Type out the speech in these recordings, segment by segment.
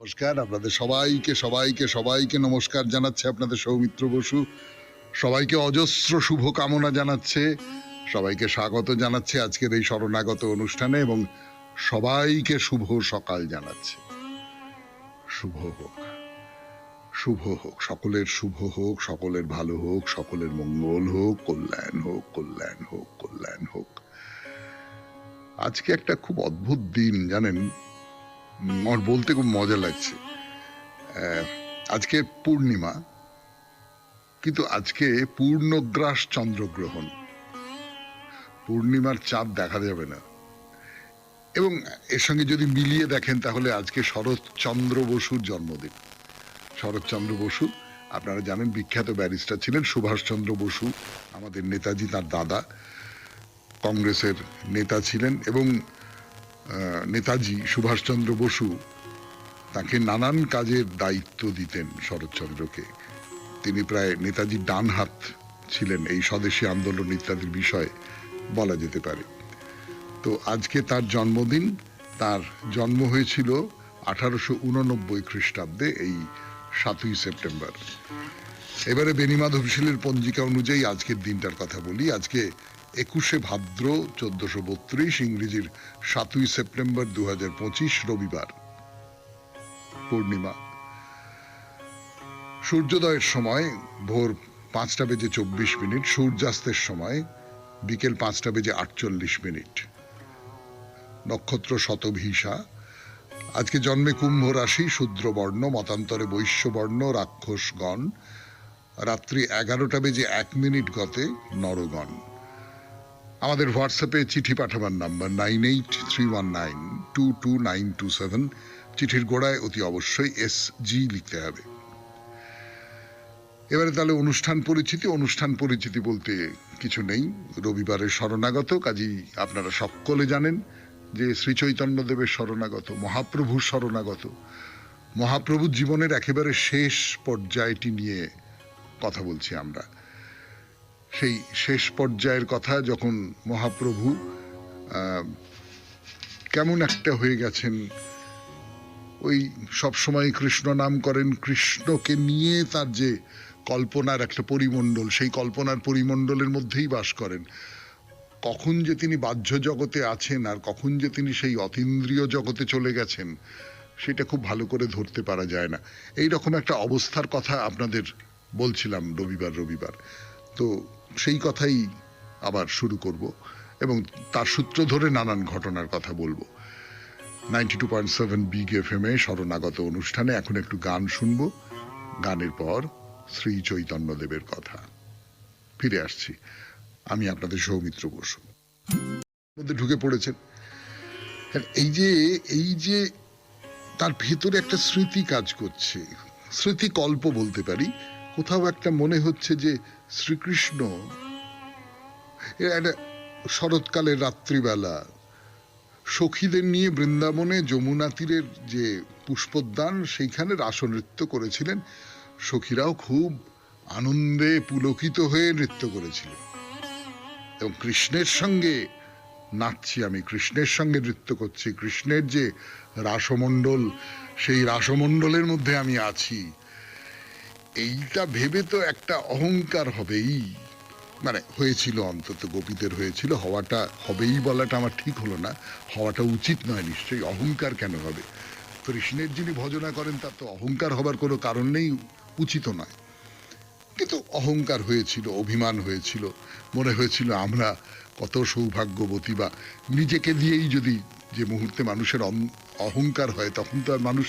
নমস্কার আপনাদের সবাইকে সবাইকে সবাইকে নমস্কার জানাচ্ছে আপনাদের সৌমিত্র বসু। সবাইকে অজস্র শুভ কামনা জানাচ্ছে, সবাইকে স্বাগত জানাচ্ছে আজকের এই শরণাগত অনুষ্ঠানে এবং সবাইকে শুভ সকাল জানাচ্ছে। শুভ হোক, শুভ হোক, সকলের শুভ হোক, সকলের ভালো হোক, সকলের মঙ্গল হোক, কল্যাণ হোক, কল্যাণ হোক, কল্যাণ হোক। আজকে একটা খুব অদ্ভুত দিন জানেন, আমার বলতে খুব মজা লাগছে। আজকে পূর্ণিমা, কিন্তু আজকে পূর্ণগ্রাস চন্দ্রগ্রহণ, পূর্ণিমার চাঁদ দেখা যাবে না। এবং এর সঙ্গে যদি মিলিয়ে দেখেন তাহলে আজকে শরৎচন্দ্র বসুর জন্মদিন। শরৎচন্দ্র বসু আপনারা জানেন বিখ্যাত ব্যারিস্টার ছিলেন। সুভাষচন্দ্র বসু আমাদের নেতাজি, তার দাদা কংগ্রেসের নেতা ছিলেন এবং নেতাজি সুভাষচন্দ্র বসু তাকে নানান কাজের দায়িত্ব দিতেন শরৎচন্দ্রকে। তিনি প্রায় নেতাজির ডান হাত ছিলেন এই স্বদেশী আন্দোলন ইত্যাদির বিষয়ে বলা যেতে পারে। তো আজকে তার জন্মদিন। তার জন্ম হয়েছিল 1889 খ্রিস্টাব্দে এই 7ই সেপ্টেম্বর। এবারে বেনিমাধবশীলের পঞ্জিকা অনুযায়ী আজকের দিনটার কথা বলি। আজকে 21শে ভাদ্র 1432, ইংরেজির 7ই সেপ্টেম্বর 2025, রবিবার, পূর্ণিমা। সূর্যোদয়ের সময় ভোর 5:24, সূর্যাস্তের সময় বিকেল 5:48। নক্ষত্র শতভিষা। আজকে জন্মে কুম্ভ রাশি, শূদ্রবর্ণ, মতান্তরে বৈশ্যবর্ণ, রাক্ষসগণ। রাত্রি 11:01 গতে নরগণ। আমাদের হোয়াটসঅ্যাপে চিঠি পাঠাবার নাম্বার 9831922927। চিঠির গোড়ায় অতি অবশ্যই SG লিখতে হবে। এবারে তাহলে অনুষ্ঠান পরিচিতি বলতে কিছু নেই। রবিবারের শরণাগত, কাজী আপনারা সকলে জানেন যে শ্রী চৈতন্যদেবের শরণাগত, মহাপ্রভুর শরণাগত। মহাপ্রভুর জীবনের একেবারে শেষ পর্যায়টি নিয়ে কথা বলছি আমরা। সেই শেষ পর্যায়ের কথা, যখন মহাপ্রভু কেমন একটা হয়ে গেছেন, ওই সবসময় কৃষ্ণ নাম করেন, কৃষ্ণকে নিয়ে তার যে কল্পনার একটা পরিমণ্ডল, সেই কল্পনার পরিমণ্ডলের মধ্যেই বাস করেন। কখন যে তিনি বাহ্য জগতে আছেন আর কখন যে তিনি সেই অতীন্দ্রিয় জগতে চলে গেছেন, সেটা খুব ভালো করে ধরতে পারা যায় না। এই রকম একটা অবস্থার কথা আপনাদের বলছিলাম রবিবার। তো সেই কথাই আবার শুরু করব এবং তার সূত্র ধরে নানান ঘটনার কথা বলবো। 92.7 বিগ FM এ শরণাগত অনুষ্ঠানে এখন একটু গান শুনবো। গানের পর শ্রী চৈতন্যদেবের কথা। ফিরে আসছি, আমি আপনাদের সৌমিত্র বসু। মধ্যে ঢুকে পড়েছেন। এই যে তার ভেতরে একটা স্মৃতি কাজ করছে, স্মৃতিকল্প বলতে পারি। কোথাও একটা মনে হচ্ছে যে শ্রীকৃষ্ণ একটা শরৎকালের রাত্রিবেলা সখীদের নিয়ে বৃন্দাবনে যমুনা তীরের যে পুষ্পোদ্যান, সেইখানে রাসনৃত্য করেছিলেন। সখীরাও খুব আনন্দে পুলকিত হয়ে নৃত্য করেছিল এবং কৃষ্ণের সঙ্গে নাচছি আমি, কৃষ্ণের সঙ্গে নৃত্য করছি। কৃষ্ণের যে রাসমণ্ডল, সেই রাসমণ্ডলের মধ্যে আমি আছি। এইটা ভেবে তো একটা অহংকার হবেই, মানে হয়েছিল, অন্তত গোপীদের হয়েছিল। হওয়াটা হবেই বলাটা আমার ঠিক হলো না, হওয়াটা উচিত নয় নিশ্চয়ই। অহংকার কেন হবে? কৃষ্ণের যিনি ভজনা করেন তার তো অহংকার হবার কোনো কারণ নেই, উচিত নয়। কিন্তু অহংকার হয়েছিল, অভিমান হয়েছিল, মনে হয়েছিল আমরা কত সৌভাগ্যবতী। বা নিজেকে দিয়েই যদি যে মুহূর্তে মানুষের অহংকার হয়, তখন তো আর মানুষ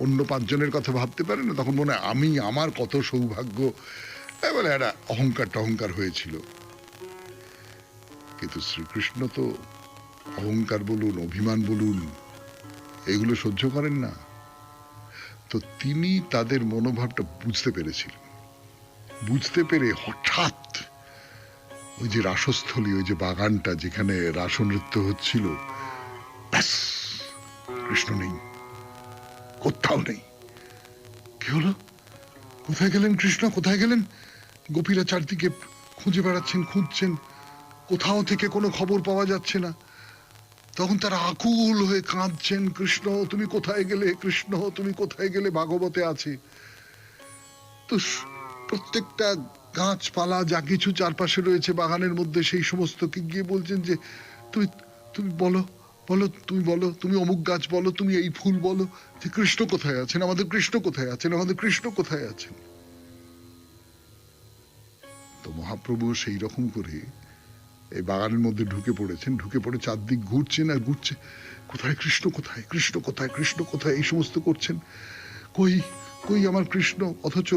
অন্য 5 জনের কথা ভাবতে পারে না। তখন মনে হয় আমি, আমার কত সৌভাগ্য, বলে একটা অহংকার হয়েছিল। কিন্তু শ্রীকৃষ্ণ তো অহংকার বলুন, অভিমান বলুন, এগুলো সহ্য করেন না। তো তিনি তাদের মনোভাবটা বুঝতে পেরেছিলেন। বুঝতে পেরে হঠাৎ ওই যে রাসস্থলী, ওই যে বাগানটা যেখানে রাসনৃত্য হচ্ছিল, ব্যাস, কৃষ্ণ নেই, কোথাও নেই। কি হলো? কোথায় গেলেন কৃষ্ণ? কোথায় গেলেন? গোপীরা চারদিকে খুঁজে বেড়াচ্ছেন, খুঁজছেন, কোথাও থেকে কোনো খবর পাওয়া যাচ্ছে না। তখন তারা আকুল হয়ে কাঁদছেন, কৃষ্ণ তুমি কোথায় গেলে, কৃষ্ণ তুমি কোথায় গেলে, ভাগবতে আছে। তো প্রত্যেকটা গাছপালা যা কিছু চারপাশে রয়েছে বাগানের মধ্যে, সেই সমস্তকে গিয়ে বলছেন যে তুমি তুমি বলো, বলো তুমি, বলো তুমি অমুক গাছ, বলো তুমি এই ফুল, বলো যে কৃষ্ণ কোথায় আছেন, আমাদের কৃষ্ণ কোথায় আছেন, আমাদের কৃষ্ণ কোথায় আছেন। তো মহাপ্রভু সেই রকম করে এই বাগানের মধ্যে ঢুকে পড়েছেন, ঢুকে পড়ে চারদিক ঘুরছেন আর ঘুরছে, কোথায় কৃষ্ণ, কোথায় কৃষ্ণ, কোথায় কৃষ্ণ, কোথায়, এই সমস্ত করছেন। কই কই আমার কৃষ্ণ। অথচ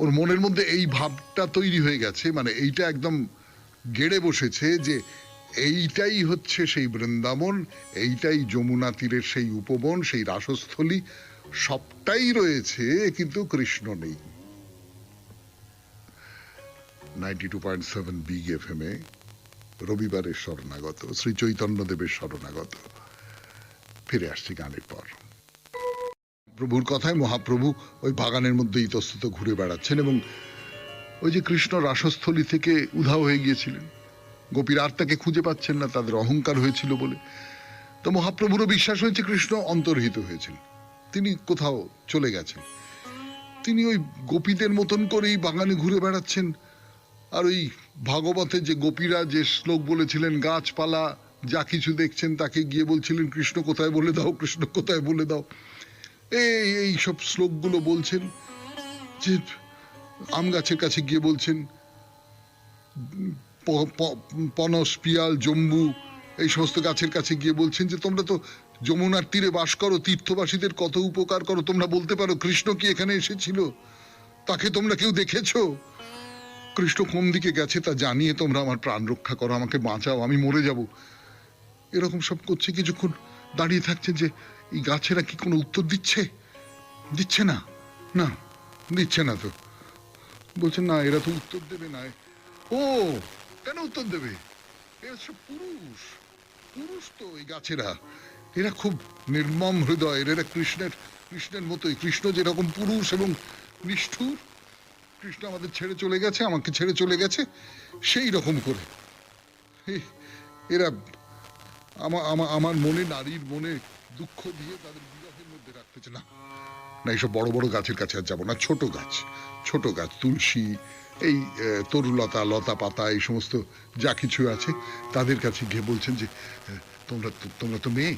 ওর মনের মধ্যে এই ভাবটা তৈরি হয়ে গেছে, মানে এইটা একদম গেড়ে বসেছে যে এইটাই হচ্ছে সেই বৃন্দাবন, এইটাই যমুনা তীরের সেই উপবন, সেই রাসস্থলী, সবটাই রয়েছে কিন্তু কৃষ্ণ নেই। 92.7 বিগ এফএম এ রবিবারের শরণাগত, শ্রী চৈতন্য দেবের শরণাগত, ফিরে আসছি গানের পর। প্রভুর কথায় মহাপ্রভু ওই বাগানের মধ্যে ইতস্তত ঘুরে বেড়াচ্ছেন এবং ওই যে কৃষ্ণ রাসস্থলী থেকে উধাও হয়ে গিয়েছিলেন, গোপীরা আর তাকে খুঁজে পাচ্ছেন না, তাদের অহংকার হয়েছিল বলে। তো মহাপ্রভুরও বিশ্বাস হয়েছে কৃষ্ণ অন্তর্হিত হয়েছেন, তিনি কোথাও চলে গেছেন। তিনি ওই গোপীদের মতন করেই বাগানে ঘুরে বেড়াচ্ছেন। আর ওই ভাগবতে যে গোপীরা যে শ্লোক বলেছিলেন, গাছপালা যা কিছু দেখছেন তাকে গিয়ে বলছিলেন কৃষ্ণ কোথায় বলে দাও, কৃষ্ণ কোথায় বলে দাও, এই সব শ্লোকগুলো বলছেন। যে আম গাছের কাছে গিয়ে বলছেন, পনস, পিয়াল, জম্বু, এই সমস্ত গাছের কাছে গিয়ে বলছেন যে তোমরা তো যমুনার তীরে বাস করো, তীর্থবাসীদের কত উপকার করো, তোমরা বলতে পারো কৃষ্ণ কি এখানে এসেছিল, তাকে তোমরা কেউ দেখেছো, কৃষ্ণ কোন দিকে গেছে তা জানিয়ে তোমরা আমার প্রাণ রক্ষা করো, আমাকে বাঁচাও, আমি মরে যাব। এরকম সব করছে। কিছুক্ষণ দাঁড়িয়ে থাকছে যে এই গাছেরা কি কোনো উত্তর দিচ্ছে, দিচ্ছে না, না দিচ্ছে না। তো বলছেন না, এরা তো উত্তর দেবে না। ও কেন উত্তর দেবে, এরা সব পুরুষ, পুরুষ তো এই গাছেরা, এরা খুব নির্মম হৃদয়ের, এরা কৃষ্ণের মতোই। কৃষ্ণ যেরকম পুরুষ এবং নিষ্ঠুর, কৃষ্ণ আমাদের ছেড়ে চলে গেছে, আমাকে ছেড়ে চলে গেছে, সেই রকম করে এরা আমার মনে, নারীর মনে দুঃখ দিয়ে তাদের বিরহের মধ্যে রাখতেছে। না না, এইসব বড় বড় গাছের কাছে আর যাবো না, ছোট গাছ, ছোট গাছ, তুলসী, এই তরুলতা, লতা পাতা, এই সমস্ত যা কিছু আছে তাদের কাছে গিয়ে বলছেন যে তোমরা তো মেয়ে,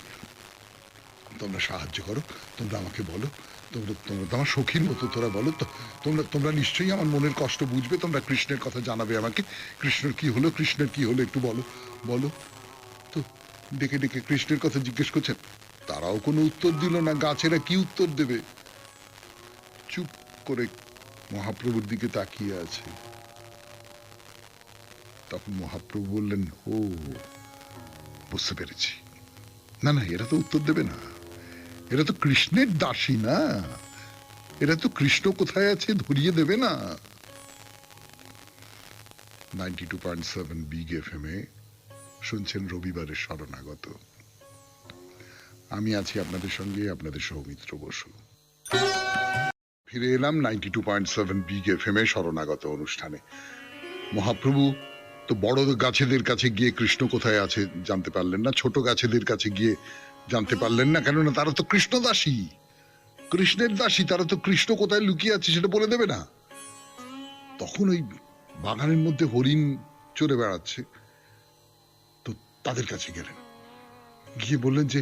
তোমরা সাহায্য করো, তোমরা আমাকে বলো, তোমরা তো আমার সখীর মতো, তোরা বলো তো, তোমরা নিশ্চয়ই আমার মনের কষ্ট বুঝবে, তোমরা কৃষ্ণের কথা জানাবে আমাকে, কৃষ্ণের কি হলো, কৃষ্ণের কি হলো একটু বলো, বলো। তো ডেকে ডেকে কৃষ্ণের কথা জিজ্ঞেস করছেন, তারাও কোনো উত্তর দিল না। গাছেরা কি উত্তর দেবে, চুপ করে মহাপ্রভুর দিকে তাকিয়ে আছে। তখন মহাপ্রভু বললেন, ও বুঝতে পেরেছি, না না, এরা তো উত্তর দেবে না, এরা তো কৃষ্ণের দাসী না, এরা তো কৃষ্ণ কোথায় আছে ধরিয়ে দেবে না। 92.7 বিগ এফএম এ শুনছেন রবিবারের শরণাগত। আমি আছি আপনাদের সঙ্গে, আপনাদের সৌমিত্র বসু। ফিরে এলাম 92.7 বিগ এফএম এ শরণাগত অনুষ্ঠানে। মহাপ্রভু তো বড় গাছেদের কাছে গিয়ে কৃষ্ণ কোথায় আছে জানতে পারলেন না, ছোট গাছেদের কাছে গিয়ে জানতে পারলেন না, কেননা তারা তো কৃষ্ণ দাসী, কৃষ্ণের দাসী, তারা তো কৃষ্ণ কোথায় লুকিয়ে আছে সেটা বলে দেবে না। তখন ওই বাগানের মধ্যে হরিণ চড়ে বেড়াচ্ছে, তো তাদের কাছে গেলেন, গিয়ে বললেন যে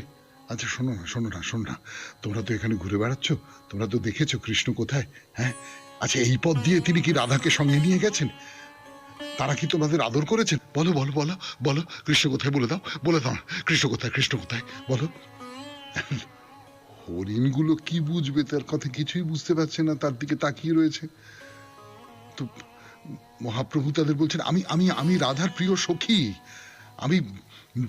আচ্ছা শোনো না, শোনো না, শোনো না, তোমরা তো এখানে ঘুরে বেড়াচ্ছ, তোমরা তো দেখেছো কৃষ্ণ কোথায়, হ্যাঁ, আচ্ছা এই পথ দিয়ে তিনি কি রাধাকে সঙ্গে নিয়ে গেছেন, তারা কি তোমাদের আদর করেছেন, বলো বলো বলো বলো, কৃষ্ণ কোথায় বলে দাও, বলে দাও, কৃষ্ণ কোথায়, কৃষ্ণ কোথায় বলো। হরিণগুলো কি বুঝবে, তার কথা কিছুই বুঝতে পারছে না, তার দিকে তাকিয়ে রয়েছে। তো মহাপ্রভু তাদের বলছেন, আমি আমি আমি রাধার প্রিয় সখী, আমি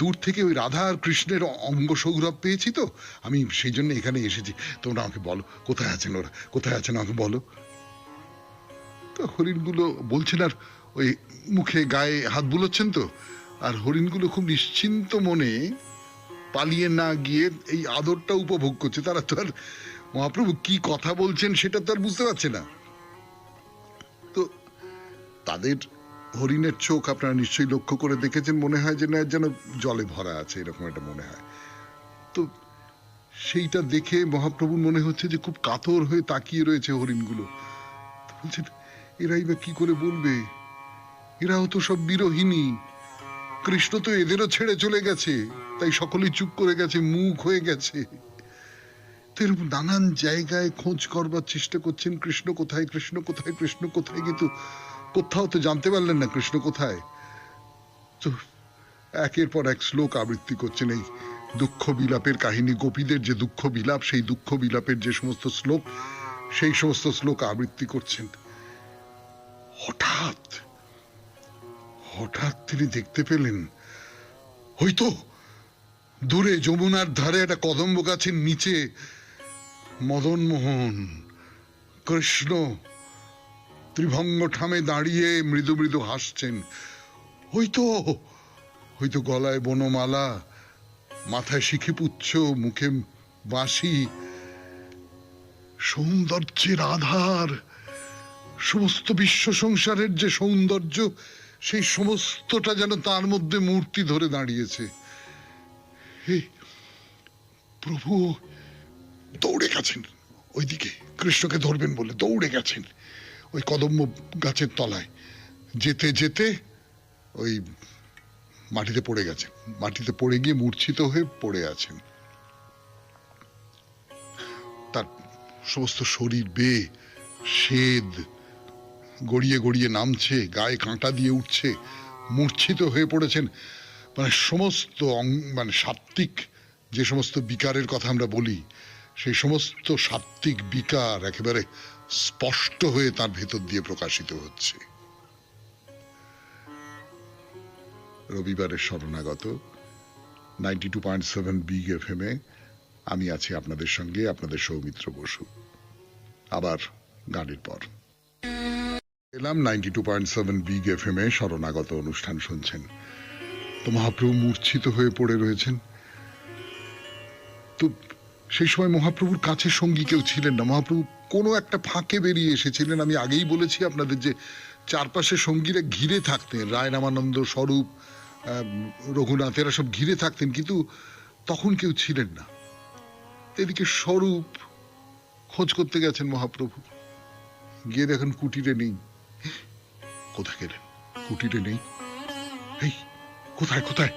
দূর থেকে ওই রাধা আর কৃষ্ণের অঙ্গ সৌরভ পেয়েছি, তো আমি সেই জন্য এখানে এসেছি, তোমরা আমাকে বলো কোথায় আছেন ওরা, কোথায় আছেন আমাকে বলো। তো হরিণগুলো বলছেন, আর ওই মুখে গায়ে হাত বুলোচ্ছেন তো, আর হরিণগুলো খুব নিশ্চিন্ত মনে পালিয়ে না গিয়ে এই আদরটা উপভোগ করছে। তারা তো আর মহাপ্রভু কি কথা বলছেন সেটা তো আর বুঝতে পারছে না। তো তাদের হরিণের চোখ আপনারা নিশ্চয়ই লক্ষ্য করে দেখেছেন, মনে হয় যেন জলে ভরা আছে, এরকম একটা মনে হয়। তো সেইটা দেখে মহাপ্রভুর মনে হচ্ছে যে খুব কাতর হয়ে তাকিয়ে রয়েছে হরিণগুলো। বলছেন এরাই বা কি করে বলবে, এরাও তো সব বিরোহিনী, কৃষ্ণ তো এদেরও ছেড়ে চলে গেছে, তাই সকলেই চুপ করে গেছে, মুখ হয়ে গেছে। এরকম নানান জায়গায় খোঁজ করবার চেষ্টা করছেন, কৃষ্ণ কোথায়, কৃষ্ণ কোথায়, কৃষ্ণ কোথায়, কিন্তু কোথাও তো জানতে পারলেন না কৃষ্ণ কোথায়। তো একের পর এক শ্লোক আবৃত্তি করছেন, এই দুঃখ বিলাপের কাহিনী, গোপীদের যে দুঃখ বিলাপ, সেই দুঃখ বিলাপের যে সমস্ত শ্লোক, সেই সমস্ত শ্লোক আবৃত্তি করছেন। হঠাৎ হঠাৎ তিনি দেখতে পেলেন, হয়তো দূরে যমুনার ধারে একটা কদম্ব গাছের নিচে মদন মোহন কৃষ্ণ ত্রিভঙ্গ ঠামে দাঁড়িয়ে মৃদু মৃদু হাসছেন। হয়তো গলায় বনমালা, মাথায় শিখিপুচ্ছ, মুখে বাঁশি, সৌন্দর্যের আধার, সমস্ত বিশ্ব সংসারের যে সৌন্দর্য, সেই সমস্তটা যেন তার মধ্যে মূর্তি ধরে দাঁড়িয়েছে। প্রভু দৌড়ে গেছেন ওইদিকে, কৃষ্ণকে ধরবেন বলে দৌড়ে গেছেন ওই কদম্ব গাছের তলায়। যেতে যেতে ওই মাটিতে পড়ে গেছেন, মাটিতে পড়ে গিয়ে মূর্ছিত হয়ে পড়ে আছেন। তার সমস্ত শরীর বেয়ে শ্বেদ গড়িয়ে গড়িয়ে নামছে, গায়ে কাঁটা দিয়ে উঠছে, মূর্ছিত হয়ে পড়েছেন। মানে সমস্ত মানে সাত্ত্বিক যে সমস্ত বিকারের কথা আমরা বলি, সেই সমস্ত সাত্ত্বিক বিকার একেবারে স্পষ্ট হয়ে তার ভেতর দিয়ে প্রকাশিত হচ্ছে। রবিবারের শরণাগত 92.7 বিগ এফএম এ আমি আছি আপনাদের সঙ্গে, আপনাদের সৌমিত্র বসু। আবার গানের পর এলাম 92.7 বিগ এফএম এ শরণাগত অনুষ্ঠান শুনছেন। তো মহাপ্রভু মূর্ছিত হয়ে পড়ে রয়েছেন। তো সেই সময় মহাপ্রভুর কাছে সঙ্গী কেউ ছিলেন না। মহাপ্রভু কোনো একটা ফাঁকে বেরিয়ে এসেছিলেন। আমি আগেই বলেছি আপনাদের যে চারপাশে সঙ্গীরা ঘিরে থাকতেন, রায় রামানন্দ, স্বরূপ, রঘুনাথ, এরা সব ঘিরে থাকতেন, কিন্তু তখন কেউ ছিলেন না। এদিকে স্বরূপ খোঁজ করতে গেছেন মহাপ্রভু, গিয়ে দেখেন কুটিরে নেই। কোথায় গেলেন? কুটিরে নেই। এই কোথায় কোথায়?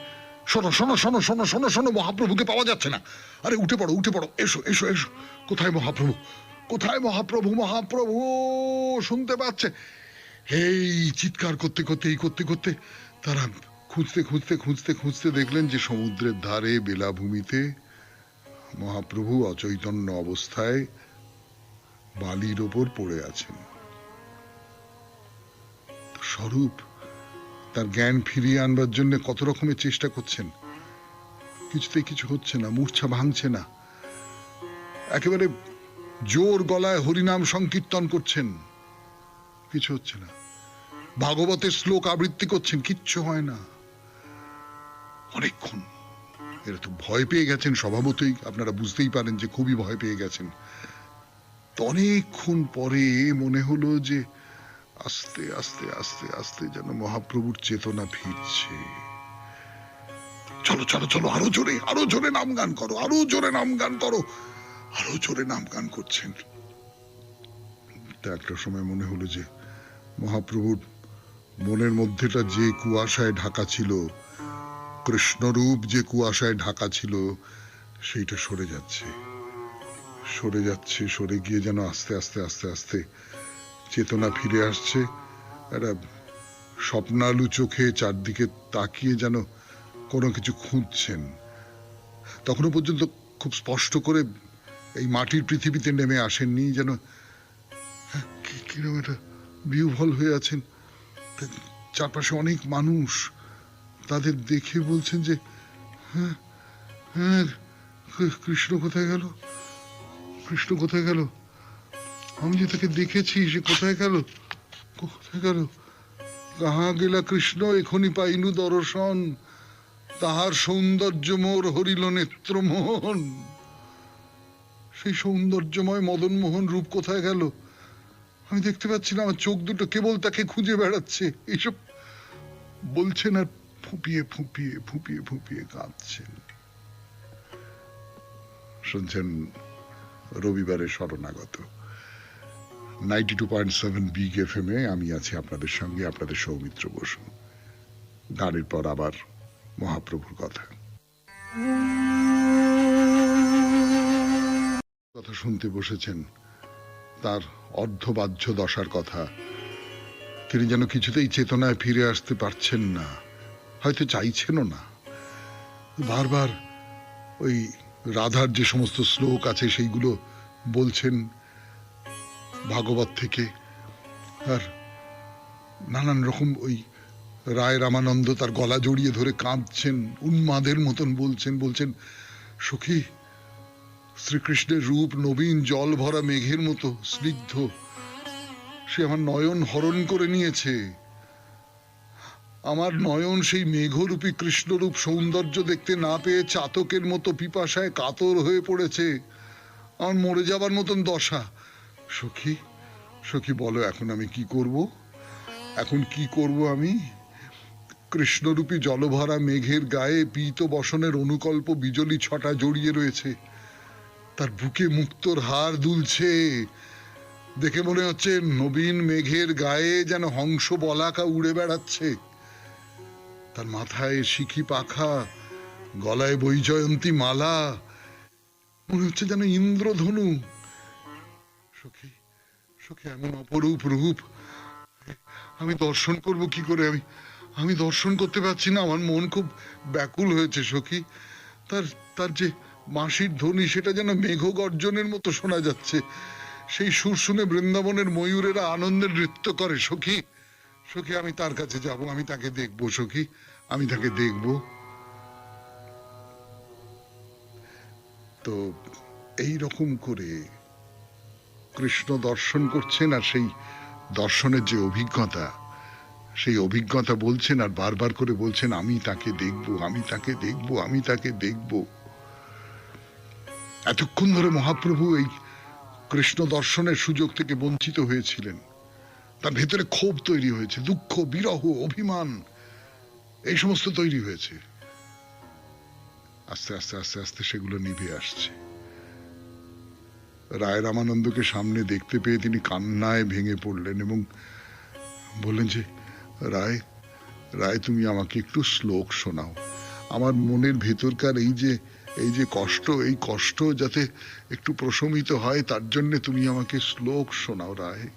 শোনো শোনো শোনো শোনো শোনো শোনো, মহাপ্রভুকে পাওয়া যাচ্ছে না। আরে উঠে পড়ো উঠে পড়ো, এসো এসো এসো। কোথায় মহাপ্রভু? কোথায় মহাপ্রভু? মহাপ্রভু শুনতে পাচ্ছে। এই চিৎকার করতে করতে এই করতে করতে তারা খুঁজতে খুঁজতে খুঁজতে খুঁজতে দেখলেন যে সমুদ্রের ধারে বেলাভূমিতে মহাপ্রভু অচৈতন্য অবস্থায় বালির ওপর পড়ে আছেন। স্বরূপ তার জ্ঞান ফিরিয়ে আনবার জন্য কত রকমের চেষ্টা করছেন, কিছুতেই কিছু হচ্ছে না, মূর্ছা ভাঙছে না। একেবারে জোর গলায় হরিনাম সংকীর্তন করছেন, কিছু হচ্ছে না। ভাগবতের শ্লোক আবৃত্তি করছেন, কিচ্ছু হয় না। অনেকক্ষণ এরা তো ভয় পেয়ে গেছেন স্বভাবতই, আপনারা বুঝতেই পারেন যে খুবই ভয় পেয়ে গেছেন। তো অনেকক্ষণ পরে মনে হলো যে আস্তে আস্তে আস্তে আস্তে যেন মহাপ্রভুর চেতনা ফিরছে। চলো চলো চলো, আরো জোরে নাম গান করো, আরো জোরে নাম গান করো। আরো জোরে নাম গান করছেন। একটা সময় মনে হলো যে মহাপ্রভুর মনের মধ্যেটা যে কুয়াশায় ঢাকা ছিল, কৃষ্ণরূপ যে কুয়াশায় ঢাকা ছিল, সেইটা সরে যাচ্ছে সরে যাচ্ছে, সরে গিয়ে যেন আস্তে আস্তে আস্তে আস্তে চেতনা ফিরে আসছে। একটা স্বপ্নালু চোখে চারদিকে তাকিয়ে যেন কোনো কিছু খুঁজছেন। তখনও পর্যন্ত খুব স্পষ্ট করে এই মাটির পৃথিবীতে নেমে আসেননি, যেন কিরকম একটা বিহ্বল হয়ে আছেন। চারপাশে অনেক মানুষ, তাদের দেখে বলছেন যে হ্যাঁ হ্যাঁ, কৃষ্ণ কোথায় গেল? কৃষ্ণ কোথায় গেল? আমি যে তাকে দেখেছি, সে কোথায় গেল? কোথায় গেল? কাহা গেলা কৃষ্ণ, এখনই পাইনু দর্শন, তাহার সৌন্দর্য মোর হরিল নেত্র মোহন। সেই সৌন্দর্যময় মদন মোহন রূপ কোথায় গেল? আমি দেখতে পাচ্ছি না, আমার চোখ দুটো কেবল তাকে খুঁজে বেড়াচ্ছে। এইসব বলছেন আর ফুঁপিয়ে ফুঁপিয়ে ফুঁপিয়ে ফুঁপিয়ে কাঁদছেন। শুনছেন রবিবারের শরণাগত 92.7 বিগ এফএম এ। আমি আছি আপনাদের সঙ্গে, আপনাদের সৌমিত্র বসু। গানের পর আবার মহাপ্রভুর কথা কথা শুনতে বসেছেন, তার অর্ধবাহ্য দশার কথা। তিনি যেন কিছুতেই চেতনায় ফিরে আসতে পারছেন না, হয়তো চাইছেনও না। বারবার ওই রাধার যে সমস্ত শ্লোক আছে সেইগুলো বলছেন ভাগবত থেকে, আর নানান রকম ওই রায় রামানন্দ তার গলা জড়িয়ে ধরে কাঁদছেন, উন্মাদের মতন বলছেন সখী, শ্রীকৃষ্ণের রূপ নবীন জল ভরা মেঘের মতো স্নিগ্ধ, সে আমার নয়ন হরণ করে নিয়েছে। আমার নয়ন সেই মেঘরূপী কৃষ্ণরূপ সৌন্দর্য দেখতে না পেয়ে চাতকের মতো পিপাসায় কাতর হয়ে পড়েছে। আমার মরে যাবার মতন দশা। সখী, সখী বলো এখন আমি কি করব? এখন কি করব আমি? কৃষ্ণরূপী জলভরা মেঘের গায়ে পীত বসনের অনুকল্প বিজলি ছটা জড়িয়ে রয়েছে। তার বুকে মুক্তোর হার দুলছে। দেখে মনে হচ্ছে নবীন মেঘের গায়ে যেন হংস বলাকা উড়ে বেড়াচ্ছে। তার মাথায় শিখি পাখা, গলায় বৈজয়ন্তী মালা, মনে হচ্ছে যেন ইন্দ্রধনু। সখী, সখী এমন অপরূপ রূপ আমি দর্শন করব কি করে? আমি দর্শন করতে পারছি না। আমার মন খুব ব্যাকুল হয়েছে সখী। তার তার যে বাঁশির ধ্বনি সেটা যেন মেঘ গর্জনের মতো শোনা যাচ্ছে। সেই সুর শুনে বৃন্দাবনের ময়ূরেরা আনন্দের নৃত্য করে। সখী, সখী আমি তার কাছে যাব, আমি তাকে দেখবো সখী, আমি তাকে দেখব। তো এই রকম করে কৃষ্ণ দর্শন করছেন, আর সেই দর্শনের যে অভিজ্ঞতা, সেই অভিজ্ঞতা বলছেন, আর বারবার করে বলছেন আমি তাকে দেখব, আমি তাকে দেখব, আমি তাকে দেখব। এতক্ষণ ধরে মহাপ্রভু এই কৃষ্ণ দর্শনের সুযোগ থেকে বঞ্চিত হয়েছিলেন। তার ভেতরে ক্ষোভ তৈরি হয়েছে, দুঃখ, বিরহ, অভিমান, এই সমস্ত তৈরি হয়েছে। আস্তে আস্তে আস্তে আস্তে সেগুলো নিভে আসছে। রায় রামানন্দকে সামনে দেখতে পেয়ে তিনি কান্নায় ভেঙে পড়লেন এবং বললেন যে রায়, রায় তুমি আমাকে একটু শ্লোক শোনাও। আমার মনের ভেতরকার এই যে কষ্ট, এই কষ্ট যাতে একটু প্রশমিত হয়, তার জন্য তুমি আমাকে শ্লোক শোনাও রায়।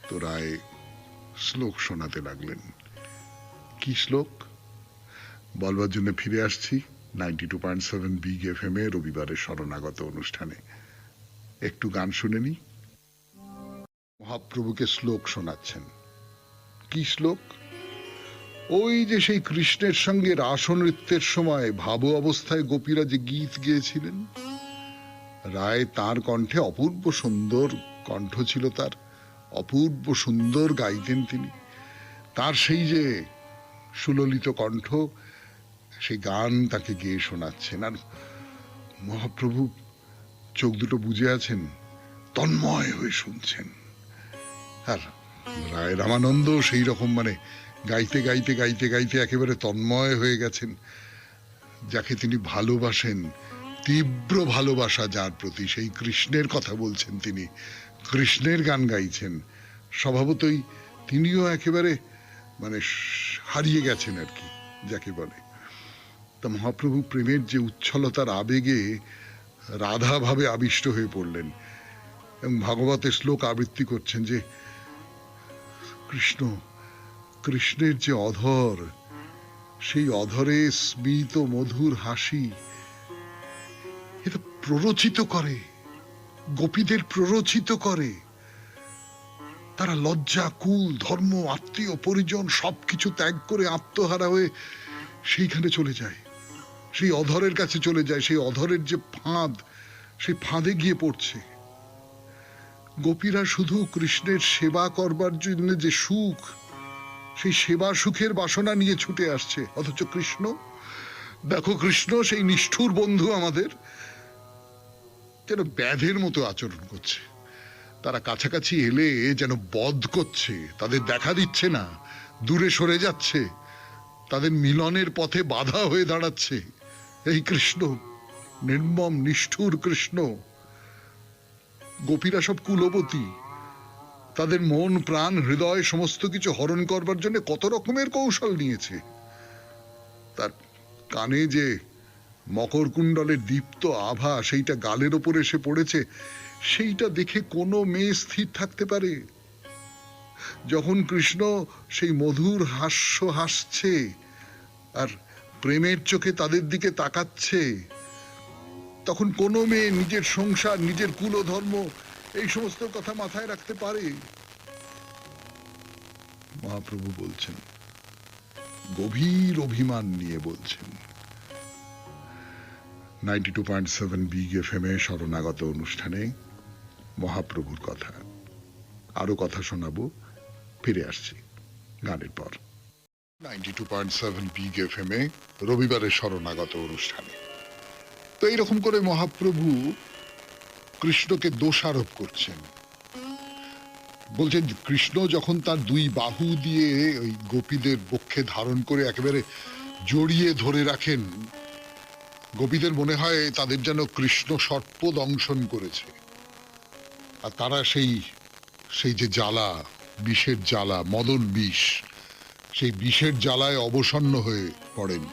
তো রায় শ্লোক শোনাতে লাগলেন। কি শ্লোক বলবার জন্য ফিরে আসছি 92.7 বিগ এফএম এ রবিবারের শরণাগত অনুষ্ঠানে। একটু গান শুনে নি। মহাপ্রভুকে শ্লোক শোনাচ্ছেন। কি শ্লোক? ওই যে সেই কৃষ্ণের সঙ্গে রাস নৃত্যের সময় ভাব অবস্থায় গোপীরা যে গীত গেয়েছিলেন, রায় তার কণ্ঠে, অপূর্ব সুন্দর কণ্ঠ ছিল তার, অপূর্ব সুন্দর গাইতেন তিনি। তার সেই যে সুললিত কণ্ঠ, সেই গান তাকে গেয়ে শোনাচ্ছেন, আর মহাপ্রভু চোখ দুটো বুজে আছেন, তন্ময় হয়ে শুনছেন। আর রায় রামানন্দ সেই রকম গাইতে গাইতে গাইতে গাইতে একেবারে তন্ময় হয়ে গেছেন। যাকে তিনি ভালোবাসেন, তীব্র ভালোবাসা যার প্রতি, সেই কৃষ্ণের কথা বলছেন তিনি, কৃষ্ণের গান গাইছেন। স্বভাবতই তিনিও একেবারে হারিয়ে গেছেন আর কি, যাকে বলে। তা মহাপ্রভু প্রেমের যে উচ্ছলতার আবেগে রাধা ভাবে আবিষ্ট হয়ে পড়লেন এবং ভাগবতের শ্লোক আবৃত্তি করছেন যে কৃষ্ণ, কৃষ্ণের যে অধর, সেই অধরে স্মিত মধুর হাসি, এটা প্ররোচিত করে, গোপীদের প্ররোচিত করে। তারা লজ্জা, কুল, ধর্ম, আত্মীয় পরিজন সবকিছু ত্যাগ করে আত্মহারা হয়ে সেইখানে চলে যায়, সেই অধরের কাছে চলে যায়। সেই অধরের যে ফাঁদ, সেই ফাঁদে গিয়ে পড়ছে। গোপীরা শুধু কৃষ্ণের সেবা করবার জন্য যে সুখ, সেই সেবা সুখের বাসনা নিয়ে ছুটে আসছে, অথচ কৃষ্ণ, দেখো কৃষ্ণ সেই নিষ্ঠুর বন্ধু আমাদের যেন ব্যাধের মতো আচরণ করছে। তারা কাছাকাছি এলে যেন বধ করছে, তাদের দেখা দিচ্ছে না, দূরে সরে যাচ্ছে, তাদের মিলনের পথে বাধা হয়ে দাঁড়াচ্ছে। এই কৃষ্ণ, নির্মম নিষ্ঠুর কৃষ্ণ। গোপীরা সব কুলবতী, তাদের মন প্রাণ হৃদয় সমস্ত কিছু হরণ করবার জন্য কত রকমের কৌশল নিয়েছে। তার কানে যে মকরকুণ্ডলের দীপ্ত আভা, সেইটা গালের ওপর এসে পড়েছে, সেইটা দেখে কোনো মেয়ে স্থির থাকতে পারে? যখন কৃষ্ণ সেই মধুর হাস্য হাসছে আর প্রেমের চোখে তাদের দিকে তাকাচ্ছে, তখন কোনো মেয়ে নিজের সংসার, নিজের কুলধর্ম, এই সমস্ত কথা মাথায় রাখতে পারে? মহাপ্রভু বলছেন, গভীর অভিমান নিয়ে বলছেন। 92.7 বিগ এফএম এ শরণাগত অনুষ্ঠানে মহাপ্রভুর কথা। আরো কথা শোনাবো, ফিরে আসছি গানের পর। 92.7 বিগ এফএম এ রবিবারের শরণাগত অনুষ্ঠানে। তো এইরকম করে মহাপ্রভু কৃষ্ণকে দোষারোপ করছেন। বলছেন কৃষ্ণ যখন তার দুই বাহু দিয়ে ওই গোপীদের বক্ষে ধারণ করে একেবারে জড়িয়ে ধরে রাখেন, গোপীদের মনে হয় তাদের যেন কৃষ্ণ সর্প দংশন করেছে, আর তারা সেই সেই যে জ্বালা, বিষের জ্বালা, মদন বিষ, সেই বিষের জ্বালায় অবসন্ন হয়ে পড়েন,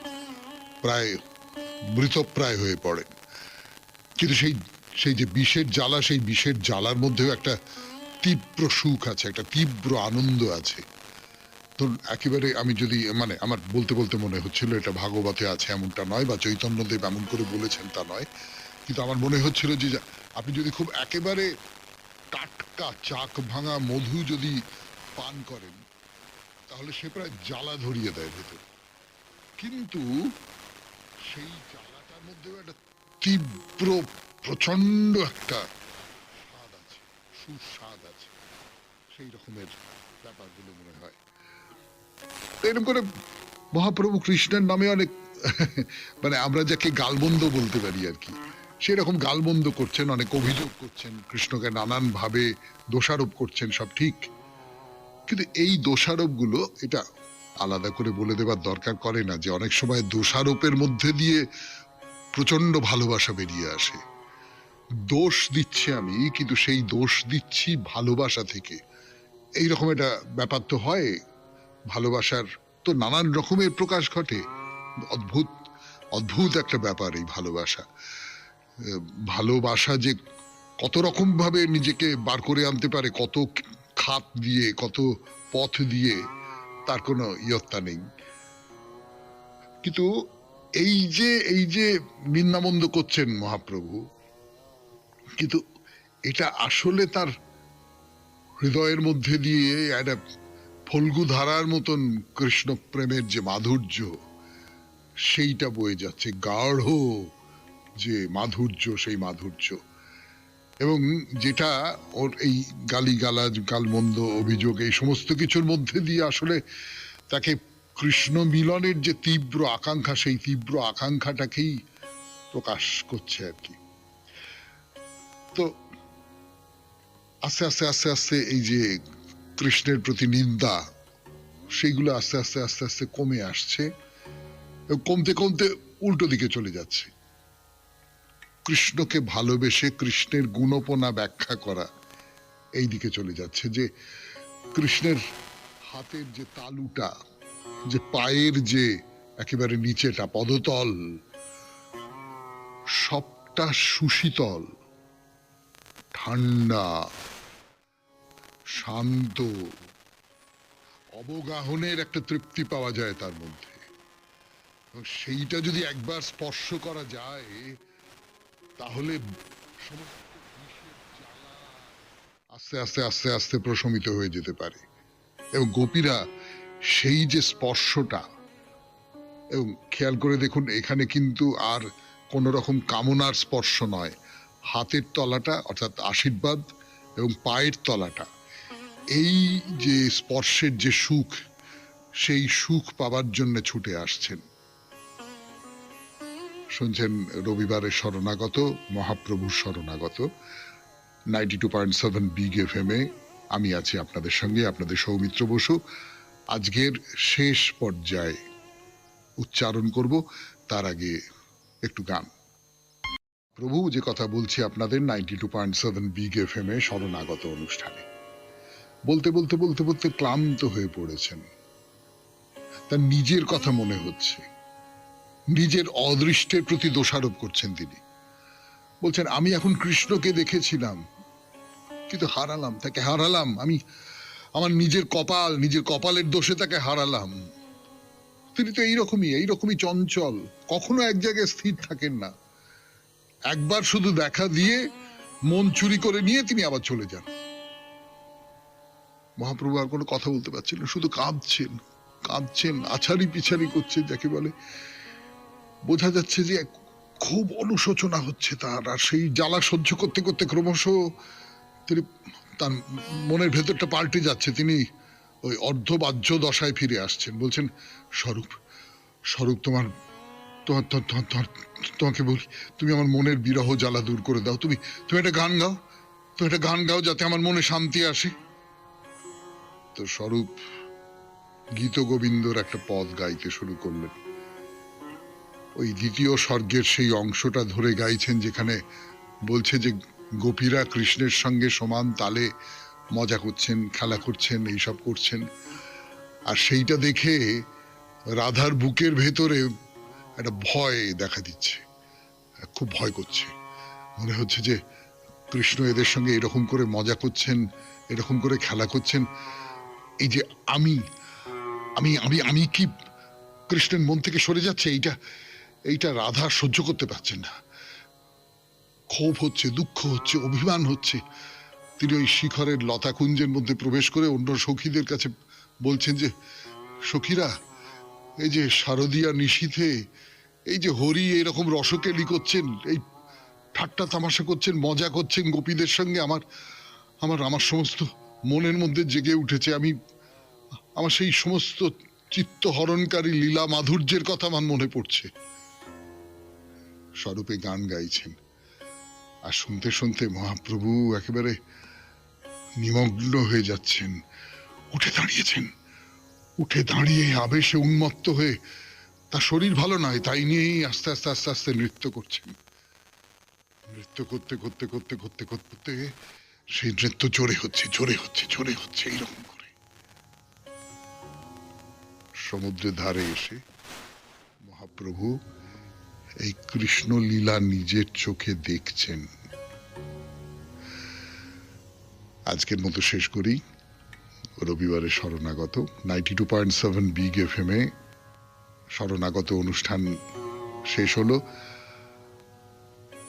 প্রায় মৃতপ্রায় হয়ে পড়েন। কিন্তু সেই সেই যে বিষের জ্বালা, সেই বিষের জ্বালার মধ্যেও একটা তীব্র সুখ আছে, একটা তীব্র আনন্দ আছে। তো একেবারে আমি যদি মানে আমার বলতে বলতে মনে হচ্ছিল এটা ভাগবতে আছে এমনটা নয়, বা চৈতন্যদেব এমন করে বলেছেন তা নয়, কিন্তু আমার মনে হচ্ছিল যে আপনি যদি খুব একেবারে টাটকা চাক ভাঙা মধু যদি পান করেন, তাহলে সে প্রায় জ্বালা ধরিয়ে দেয় ভেতর, কিন্তু সেই জ্বালাটার মধ্যেও একটা তীব্র প্রচন্ড একটা স্বাদ আছে, সুস্বাদ আছে। সেই রকমের ব্যাপারগুলো মনে হয়। এরকম করে মহাপ্রভু কৃষ্ণের নামে অনেক মানে আমরা যাকে গালমন্দ বলতে পারি আর কি, সেরকম গালমন্দ করছেন, অনেক অভিযোগ করছেন, কৃষ্ণকে নানান ভাবে দোষারোপ করছেন, সব ঠিক। কিন্তু এই দোষারোপ গুলো এটা আলাদা করে বলে দেবার দরকার করে না যে অনেক সময় দোষারোপের মধ্যে দিয়ে প্রচন্ড ভালোবাসা বেরিয়ে আসে। দোষ দিচ্ছি আমি, কিন্তু সেই দোষ দিচ্ছি ভালোবাসা থেকে, এইরকম একটা ব্যাপার তো হয়। ভালোবাসার তো নানান রকমের প্রকাশ ঘটে, অদ্ভুত অদ্ভুত একটা ব্যাপার এই ভালোবাসা। ভালোবাসা যে কত রকম ভাবে নিজেকে বার করে আনতে পারে, কত খাত দিয়ে, কত পথ দিয়ে, তার কোনো ইয়ত্তা নেই। কিন্তু এই যে নিন্দামন্দ করছেন মহাপ্রভু, কিন্তু এটা আসলে তার হৃদয়ের মধ্যে দিয়ে একটা ফল্গু ধারার মতন কৃষ্ণ প্রেমের যে মাধুর্য, সেইটা বয়ে যাচ্ছে, গাঢ় যে মাধুর্য, সেই মাধুর্য। এবং যেটা ওর এই গালিগালাজ, গালমন্দ, অভিযোগ, এই সমস্ত কিছুর মধ্যে দিয়ে আসলে তাকে কৃষ্ণ মিলনের যে তীব্র আকাঙ্ক্ষা, সেই তীব্র আকাঙ্ক্ষাটাকেই প্রকাশ করছে আর কি। তো আস্তে আস্তে আস্তে আস্তে এই যে কৃষ্ণের প্রতি নিন্দা, সেইগুলো আস্তে আস্তে আস্তে আস্তে কমে আসছে, কমতে কমতে উল্টো দিকে চলে যাচ্ছে। কৃষ্ণকে ভালোবেসে কৃষ্ণের গুণপনা ব্যাখ্যা করা এই দিকে চলে যাচ্ছে, যে কৃষ্ণের হাতের যে তালুটা, যে পায়ের যে একেবারে নিচেটা পদতল, সবটা সুশীতল, ঠান্ডা, শান্ত, অবগাহনের একটা তৃপ্তি পাওয়া যায় তার মধ্যে। সেইটা যদি একবার স্পর্শ করা যায়, তাহলে আস্তে আস্তে আস্তে আস্তে প্রশমিত হয়ে যেতে পারে। এবং গোপীরা সেই যে স্পর্শটা, এবং খেয়াল করে দেখুন এখানে কিন্তু আর কোন রকম কামনার স্পর্শ নয়, হাতের তলাটা অর্থাৎ আশীর্বাদ এবং পায়ের তলাটা, এই যে স্পর্শের যে সুখ, সেই সুখ পাবার জন্য ছুটে আসছেন। শুনছেন রবিবারের শরণাগত, মহাপ্রভুর শরণাগত, 92.7 বিগ এফএম এ। আমি আছি আপনাদের সঙ্গে, আপনাদের সৌমিত্র বসু। আজকের শেষ পর্যায়ে উচ্চারণ করব, তার আগে একটু গান। প্রভু যে কথা বলছি আপনাদের 92.7 বিগ এফএম এ শরণাগত অনুষ্ঠানে, বলতে বলতে বলতে বলতে ক্লান্ত হয়ে পড়েছেন। তার নিজের কথা মনে হচ্ছে, নিজের অদৃষ্টের প্রতি দোষারোপ করছেন তিনি। বলছেন আমি এখন কৃষ্ণকে দেখেছিলাম, কিন্তু হারালাম, তাকে হারালাম। আমি আমার নিজের কপালের দোষে তাকে হারালাম। তিনি তো এইরকমই চঞ্চল, কখনো এক জায়গায় স্থির থাকেন না। একবার শুধু দেখা দিয়ে মন চুরি করে নিয়ে তিনি আবার চলে যান। মহাপ্রভু আর কোনো কথা বলতে পারছেন না, শুধু কাঁদছেন, আছাড়ি পিছাড়ি করছেন যাকে বলে। বোঝা যাচ্ছে যে খুব অনুশোচনা হচ্ছে তার, আর সেই জ্বালা সহ্য করতে করতে ক্রমশ তিনি তার মনের ভেতরটা পাল্টে যাচ্ছে। তিনি ওই অর্ধবাহ্য দশায় ফিরে আসছেন। বলছেন স্বরূপ তোমাকে বলি, তুমি আমার মনের বিরহ জ্বালা দূর করে দাও। তুমি একটা গান গাও যাতে আমার মনে শান্তি আসে। তো স্বরূপ গীত গোবিন্দর একটা পদ গাইতে শুরু করলেন। ওই দ্বিতীয় স্বর্গের সেই অংশটা ধরে গাইছেন যেখানে বলছে যে গোপীরা কৃষ্ণের সঙ্গে সমান তালে মজা করছেন, খেলা করছেন, এইসব করছেন। আর সেইটা দেখে রাধার বুকের ভেতরে একটা ভয় দেখা দিচ্ছে, খুব ভয় করছে। মনে হচ্ছে যে কৃষ্ণ এদের সঙ্গে এরকম করে মজা করছেন, এরকম করে খেলা করছেন, এই যে আমি আমি আমি আমি কি কৃষ্ণের মন থেকে সরে যাচ্ছে, এইটা রাধা সহ্য করতে পারছেন না। ক্ষোভ হচ্ছে, দুঃখ হচ্ছে, অভিমান হচ্ছে। তিনি ওই শিখরের লতাকুঞ্জের মধ্যে প্রবেশ করে অন্য সখীদের কাছে বলছেন যে সখীরা, এই যে শারদীয়া নিশীথে এই যে হরি এরকম রসকেলি করছেন, এই ঠাট্টা তামাশা করছেন, মজা করছেন গোপীদের সঙ্গে, আমার সমস্ত মনের মধ্যে জেগে উঠেছে। আমার সেই সমস্ত চিত্ত হরণকারী লীলা মাধুর্যের কথা আমার মনে পড়ছে। স্বরূপে গান গাইছেন, আর শুনতে শুনতে মহাপ্রভু একেবারে নিমগ্ন হয়ে যাচ্ছেন। উঠে দাঁড়িয়ে আবেশে উন্মত্ত হয়ে, তার শরীর ভালো নয় তাই নিয়েই আস্তে আস্তে আস্তে আস্তে নৃত্য করছেন। নৃত্য করতে করতে করতে করতে করতে সেই নৃত্য জোরে হচ্ছে এইরকম করে সমুদ্রের ধারে এসে মহাপ্রভু এই কৃষ্ণ লীলা নিজের চোখে দেখছেন। আজকের মতো শেষ করি। রবিবারে শরণাগত 92.7 বিগ এফএম এ শরণাগত অনুষ্ঠান শেষ হলো।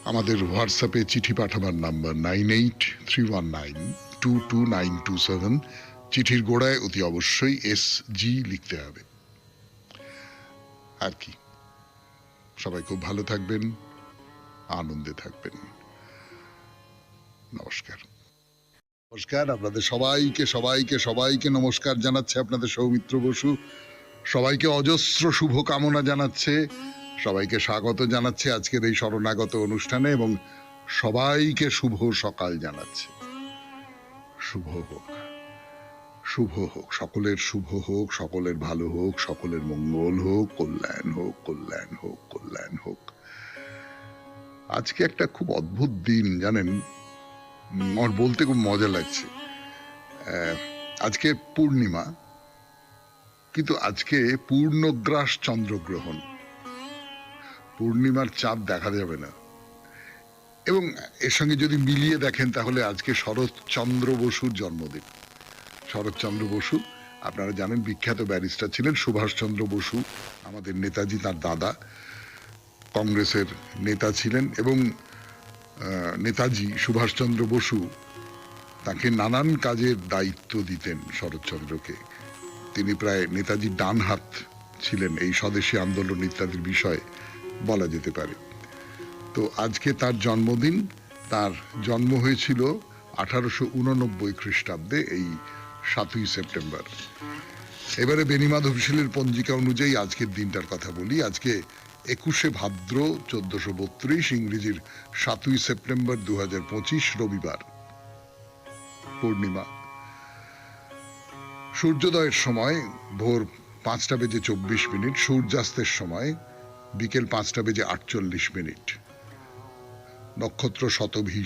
আমাদের হোয়াটসঅ্যাপে চিঠি পাঠাবার নাম্বার 9831922927। চিঠির গোড়ায় অতি অবশ্যই SG লিখতে হবে। আর কি, সবাই খুব ভালো থাকবেন, আনন্দে থাকবেন। নমস্কার। আপনাদের সবাইকে নমস্কার জানাচ্ছে আপনাদের সৌমিত্র বসু। সবাইকে অজস্র শুভ কামনা জানাচ্ছে, সবাইকে স্বাগত জানাচ্ছে আজকের এই শরণাগত অনুষ্ঠানে, এবং সবাইকে শুভ সকাল জানাচ্ছে। শুভ হোক, সকলের শুভ হোক, সকলের ভালো হোক, সকলের মঙ্গল হোক, কল্যাণ হোক। আজকে একটা খুব অদ্ভুত দিন জানেন, আমার বলতে খুব মজা লাগছে। আজকে পূর্ণিমা, কিন্তু আজকে পূর্ণগ্রাস চন্দ্রগ্রহণ। পূর্ণিমার চাঁদ দেখা যাবে না, এবং এর সঙ্গে যদি মিলিয়ে দেখেন তাহলে আজকে শরৎচন্দ্র বসুর জন্মদিন। শরৎচন্দ্র বসু আপনারা জানেন বিখ্যাত ব্যারিস্টার ছিলেন। সুভাষচন্দ্র বসু আমাদের নেতাজি, তার দাদা কংগ্রেসের নেতা ছিলেন, এবং নেতাজি সুভাষচন্দ্র বসু তাকে নানান কাজের দায়িত্ব দিতেন শরৎচন্দ্রকে। তিনি প্রায় নেতাজির ডান হাত ছিলেন এই স্বদেশী আন্দোলন ইত্যাদির বিষয়ে বলা যেতে পারে। তো আজকে তার জন্মদিন। তার জন্ম হয়েছিল 1889 খ্রিস্টাব্দে এই 7ই সেপ্টেম্বর। এবারে বেনিমাধবশীলের পঞ্জিকা অনুযায়ী আজকের দিনটার কথা বলি। আজকে 21শে ভাদ্র 1432, ইংরেজির 7ই সেপ্টেম্বর 2025, রবিবার, পূর্ণিমা। সূর্যোদয়ের সময় ভোর 5:24, সূর্যাস্তের সময় বিকেল 5:48। নক্ষত্র শতভিষা।